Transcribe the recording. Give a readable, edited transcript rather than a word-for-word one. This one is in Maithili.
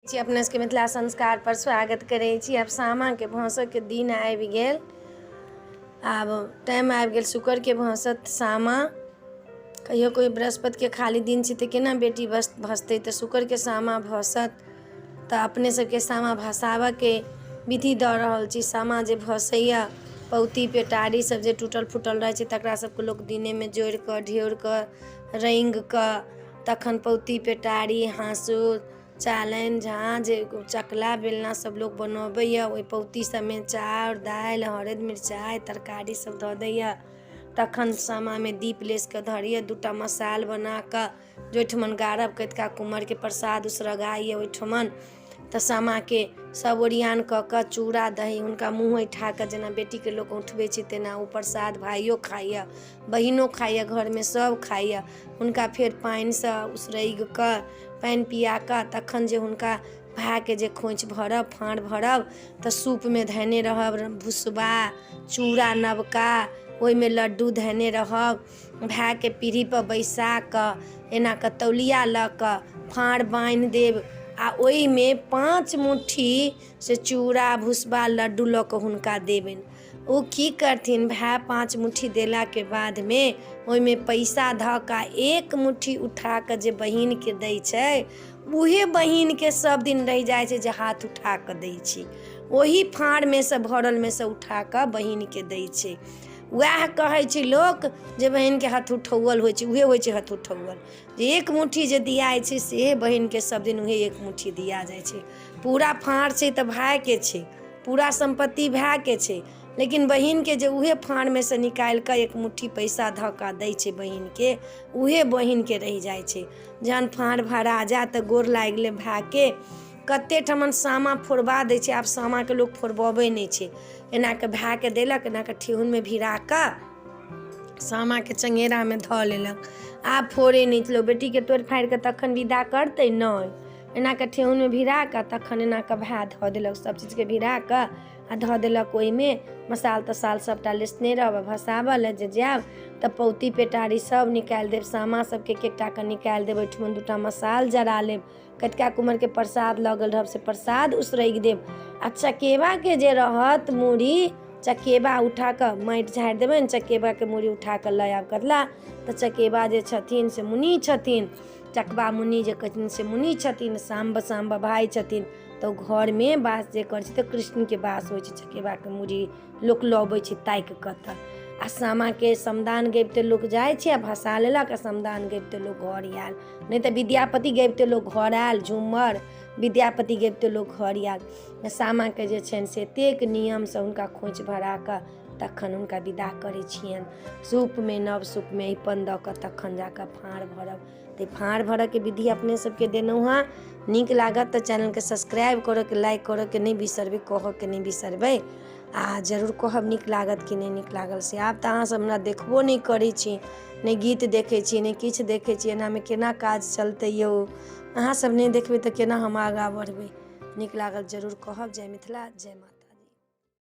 छी अपने सबके मिथिला संस्कार पर स्वागत करै छी। आब सामा के भौंसक के दिन आबि गेल। आब टाइम आबि गेल शुक्र के भौंसत सामा। कहियो कोई बृहस्पति के खाली दिन छै तऽ केना बेटी भसतै, तऽ शुक्र के सामा भसत। तऽ अपने सबके सामा भसाबऽ के विधि दऽ रहल छी। सामा जे भसैया, पौती पेटारी सब जे टूटल फूटल रहै छै तकरा सबके लोक दिने में जोड़ि कऽ ढियोर कऽ रंगि कऽ तखन पौती पेटारी हाँसू चालनि झाँझ चकला बेलना सब लोग बनबैया। ओहि पौती सबमे चाउर दालि हरदि मिरचाइ तरकारी सब धऽ दैया। तखन सामा में दीप लेस कऽ धरैया। दूटा मसाल बना कऽ जाहिठमन गाड़ब कतिका कुम्हरके प्रसाद उसरगाइए ओहिठमन। तऽ सामा के सब ओरियान कऽ कऽ चूड़ा दही हुनका मुँह ऐठा कऽ जेना बेटीके लोक उठबै छै तेना ओ प्रसाद भाइयो खाइए बहिनो खाइए, घरमे सब खाइए। हुनका फेर पानिसँ उसरगि कऽ पानि पिया कऽ तखन जे हुनका भायके जे खोइछ भरब फाँड़ भरब तऽ सूपमे धयने रहब भुसबा चूड़ा नवका, ओहिमे लड्डू धयने रहब। भायके पीढ़ीपर बैसा कऽ एना कऽ तौलिया लऽ कऽ फाँड़ बान्हि देब आ ओहिमे 5 मुट्ठी से चूड़ा भुसबा लड्डू लऽ कऽ हुनका देबनि। ओ की करथिन, भाय 5 मुट्ठी देलाके बादमे ओहिमे पैसा धऽ कऽ 1 मुट्ठी उठा कऽ जे बहिनके दै छै, उहे बहिनके सब दिन रहि जाइ छै जे हाथ उठा कऽ दै छै। ओही फाँड़मे सँ भरलमे सँ उठा कऽ बहिनके दै छै। वएह कहै छै लोक जे बहिनके हाथ उठौल होइ छै, उहे होइ छै हाथ उठौल। जे 1 मुट्ठी जे दियाइ छै से बहिनके सब दिन उहे 1 मुट्ठी दिया जाइ छै। पूरा फाँड़ छै तऽ भायके छै, पूरा सम्पत्ति भायके छै, लेकिन बहिनके जे उहे फाँड़मे सँ निकालि कऽ 1 मुट्ठी पैसा धऽ कऽ दै छै बहिनके, उहे बहिनके रहि जाइ छै। जहन फाँड़ भरा जा तऽ गोर लागि ले भायके। कते ठमन सामा फोड़बा दै छै, आब सामाके लोक फोड़बबै नहि छै। एना कऽ भायके देलक, एना कऽ ठेहुनमे भिरा कऽ सामाके चंगेरामे धऽ लेलक। आब फोड़े नहि छै लोक, बेटीके तोड़ि फाड़ि कऽ तखन विदा करतै नहि। एना कऽ ठेहुनमे भिरा कऽ तखन एना कऽ भाय धऽ देलक, सब चीजके भिरा कऽ आ धऽ देलक। ओहिमे मसाल तसाल सबटा लेसने रहब। भसाबऽ लए जे जायब तऽ पौती पेटारी सब निकालि देब, सामा सबके एक एकटा कऽ निकालि देब। ओहिठमन 2टा मसाल जरा लेब, कतिका कुम्हरके प्रसाद लगल रहब से प्रसाद उसरगि देब। आ चकेबाके जे रहत मूड़ी, चकेबा उठा कऽ माटि झाड़ि देबनि, चकेबाके मूड़ी उठा कऽ लऽ आयब कतला। तऽ चकेबा जे छथिन से मुनि छथिन, चकबा मुनि जे कहथिन से मुनि छथिन, साम्ब भाइ छथिन। तऽ घरमे वास जे करै छै तऽ कृष्णके वास होइ छै। चकेबाके मूड़ी लोक लबै छै ताकि कऽ। तऽ आ सामाके समदान गबिते लोक जाइ छै आ भसा लेलक आ समदान गबिते लोक घर आयल। नहि तऽ विद्यापति गबिते लोक घर आयल, झूमर विद्यापति गबिते लोक घर आयल। सामाके जे छनि से एतेक नियमसँ हुनका खोइछ भरा कऽ तखन हुनका विदा करै छियनि। सूपमे नव सूपमे अइपन दऽ कऽ तखन जाकऽ फाँड़ भरब। तऽ फाँड़ भरऽके विधि अपने सबके देलहुँ हँ। नीक लागत तऽ चैनलके सब्सक्राइब करऽके, लाइक करऽके नहि बिसरबै, कहऽके नहि बिसरबै। आ जरूर कहब नीक लागत कि नहि नीक लागल से। आब तऽ अहाँसब हमरा देखबो नहि करै छी, नहि गीत देखै छी नहि किछु देखै छी। एनामे केना काज चलतै यौ, अहाँसब नहि देखबै तऽ केना हम आगाँ बढ़बै। नीक लागल जरूर कहब। जय मिथिला, जय माता।